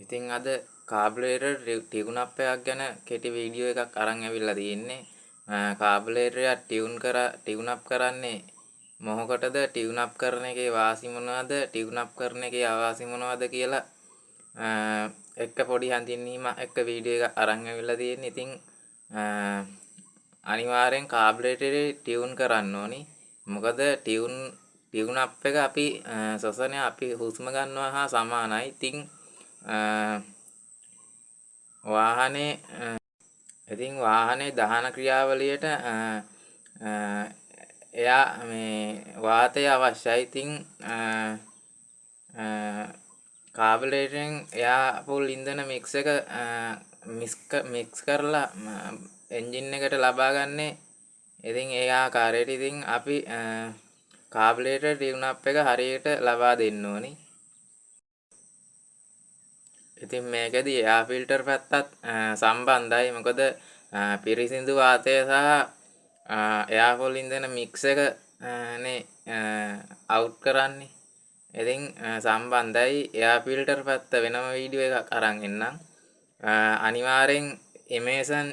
ඉතින් අද කාබුලේටර් tune up එකක් ගැන කෙටි වීඩියෝ එකක් අරන් ඇවිල්ලා තියෙන්නේ. කාබුලේටර් එක ටියුන් අප් කරන්නේ මොහොකටද, ටියුන් අප් කරන එකේ වාසි මොනවද, ටියුන් අප් කරන එකේ අවාසි මොනවද කියලා එක පොඩි හඳුන්වීමක් එක්ක වීඩියෝ එකක් අරන් ඇවිල්ලා තියෙන්නේ. ඉතින් අනිවාර්යෙන් කාබුලේටරේ ටියුන් කරන්න ඕනි. මොකද ටියුන් අප් එක අපි ශ්වසනය අපි හුස්ම ගන්නවා හා සමානයි. ඉතින් වාහනේ දහන ක්‍රියාවලියට එයා මේ වාතය අවශ්‍යයි. ඉතින් කාබුලේටරෙන් එයා පුල් ඉන්ධන මික්ස් කරලා එන්ජින් එකට ලබා ගන්නේ. ඉතින් ඒ ආකාරයට ඉතින් අපි කාබුලේටර් ටියුන් අප් එක හරියට ලබා දෙන්න ඕනි. ඉතින් මේකෙදි එයා ෆිල්ටර් පැත්තත් සම්බන්ධයි. මොකද පිරිසිදු වාතය සහ එයා පොල් ඉන්ධන මික්ස් එක නේ අවුට් කරන්නේ. ඉතින් සම්බන්ධයි. එයා ෆිල්ටර් පැත්ත වෙනම වීඩියෝ එකක් අරන් එන්නම්. අනිවාර්යෙන් එමේසන්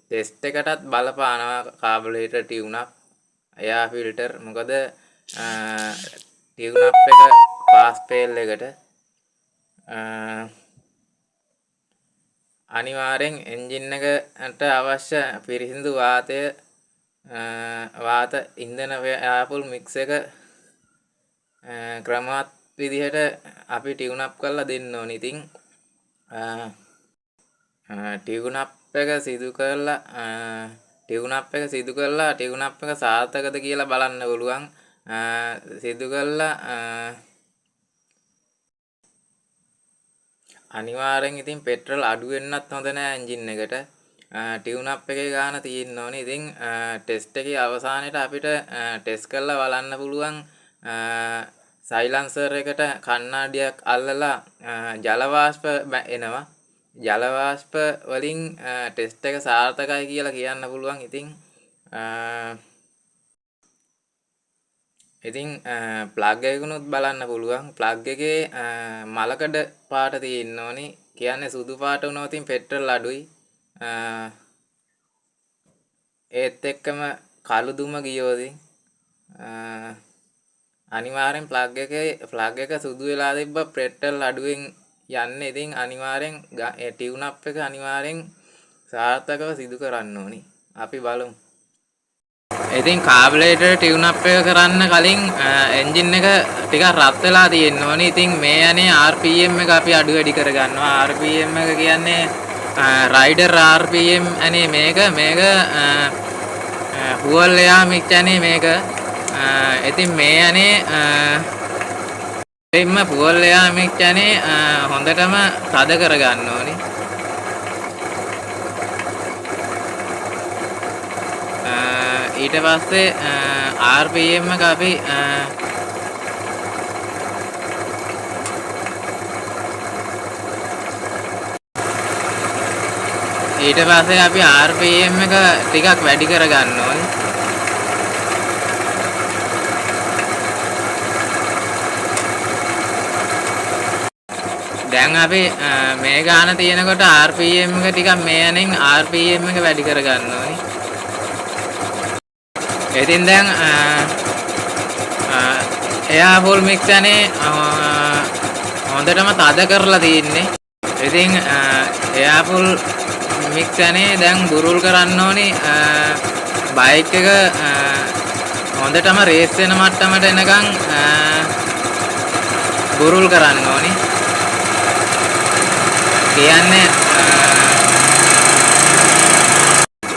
ටෙස්ට් එකටත් බලපානවා කාබුලේටර් ටියුන් අප් එයා ෆිල්ටර්. මොකද ටියුන් අප් එක පාස් ෆේල් එකට අනිවාර්යෙන් එන්ජින් එකට අවශ්‍ය පිරිසිදු වාත ඉන්ධන ව්‍යාපෘල් මික්ස් එක ක්‍රමවත් විදිහට අපි ටියුන් අප් කරලා දෙන්න ඕනේ. ඉතින් ටියුන් අප් එක සිදු කරලා ටියුන් අප් එක සාර්ථකද කියලා බලන්න පුළුවන්. සිදු කරලා අනිවාර්යෙන් ඉතින් පෙට්‍රල් අඩු වෙන්නත් හොඳ නෑ එන්ජින් එකට. ටියුන් අප් එකේ ගාන තියෙන්න ඕනේ. ඉතින් ටෙස්ට් එකේ අවසානයේට අපිට ටෙස්ට් කරලා බලන්න පුළුවන්. සයිලන්සර් එකට කණ්ණාඩියක් අල්ලලා ජල වාෂ්ප එනවා. ජල වාෂ්ප වලින් ටෙස්ට් එක සාර්ථකයි කියලා කියන්න පුළුවන්. ඉතින් ප්ලග් එකකුණුත් බලන්න පුළුවන්. ප්ලග් එකේ මලකඩ පාට තියෙන්න ඕනි. කියන්නේ සුදු පාට වුණොත් පෙට්‍රල් අඩුයි. ඒත් එක්කම කළු දුම ගියොත් අනිවාර්යෙන් ප්ලග් එක සුදු වෙලා තිබ්බ පෙට්‍රල් අඩුවෙන් යන්නේ. ඉතින් අනිවාර්යෙන් ටියුන් අප් එක අනිවාර්යෙන් සාර්ථකව සිදු කරන්න ඕනි. අපි බලමු. ඉතින් කාබුලේටර් ටියුන් අප් එක කරන්න කලින් එන්ජින් එක ටිකක් රත් වෙලා තියෙන්න ඕනි. ඉතින් මේ යන්නේ RPM එක අපි අඩු වැඩි කරගන්නවා. RPM එක කියන්නේ රයිඩර් RPM අනේ මේක ෆුවල් එයා මික්ස් අනේ මේක. ඉතින් මේ යන්නේ එම්ම ෆුවල් එයා මික්ස් අනේ හොඳටම තද කරගන්න ඕනි. ඊට පස්සේ RPM එක අපි RPM එක ටිකක් වැඩි කරගන්න ඕනේ. දැන් අපි මේ ගාන තියෙනකොට RPM එක ටිකක් මේ යනින් RPM එක වැඩි කරගන්න ඕනේ. ඉතින් දැන් එයා ෆුල් මික්ස් අනේ හොඳටම තද කරලා තියෙන්නේ. ඉතින් එයා ෆුල් මික්ස් අනේ දැන් බුරුල් කරන්න ඕනි. බයික් එක හොඳටම රේස් වෙන මට්ටමට එනකන් බුරුල් කරන්න ඕනි.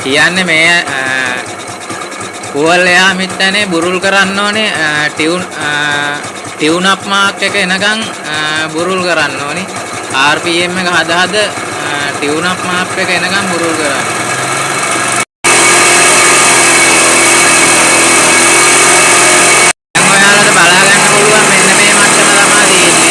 කියන්නේ මේ ෆුවල් එයා මිට්ටනේ බුරුල් කරන්න ඕනේ. ටියුන් අප් මාක් එක එනකන් බුරුල් කරන්න ඕනි. RPM එක හද ටියුන් අප් මාක් එක එනකන් බුරුල් කරන්න. දැන් ඔයාලට බලා ගන්න පුළුවන් මෙන්න මේ මට්ටම තමයි තියෙන්නේ.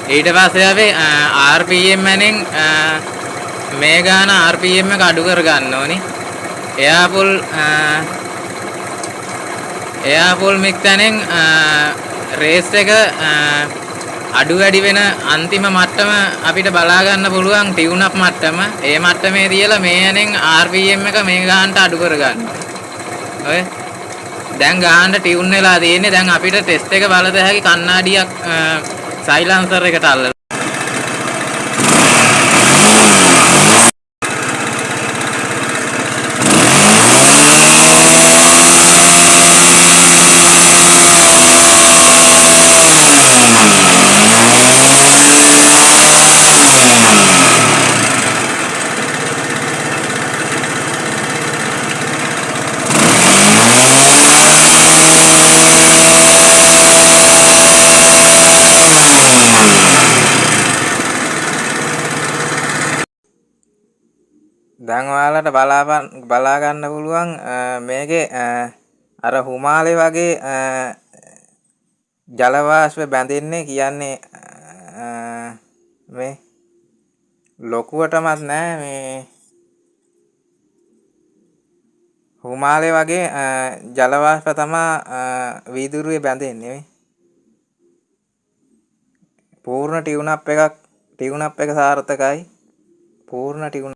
ඊට පස්සේ අපි RPM එකෙන් මේ ගාන RPM එක අඩු කර ගන්න ඕනි. එයාපුල් මික්තනෙන් රේස් එක අඩු වැඩි වෙන අන්තිම මට්ටම අපිට බලා ගන්න පුළුවන් ටියුන් අප් මට්ටම. ඒ මට්ටමේ තියලා මේ යනෙන් RPM එක මේ ගානට අඩු කර ගන්න. ඔය දැන් ගානට ටියුන් වෙලා තියෙන්නේ. දැන් අපිට ටෙස්ට් එක බලද හැකි කණ්ණාඩියක් සයිලන්සර් එකට අල්ලලා. දැන් ඔයාලට බලා ගන්න පුළුවන් මේකේ අර හුමාලේ වගේ ජල වාෂ්ප බැඳෙන්නේ කියන්නේ මේ ලොකුවටමත් නෑ මේ හුමාලේ වගේ ජල වාෂ්ප තමා වීදුරුවේ බැඳෙන්නේ මේ පූර්ණ ටියුන් අප් එක සාර්ථකයි පූර්ණ ටියුන්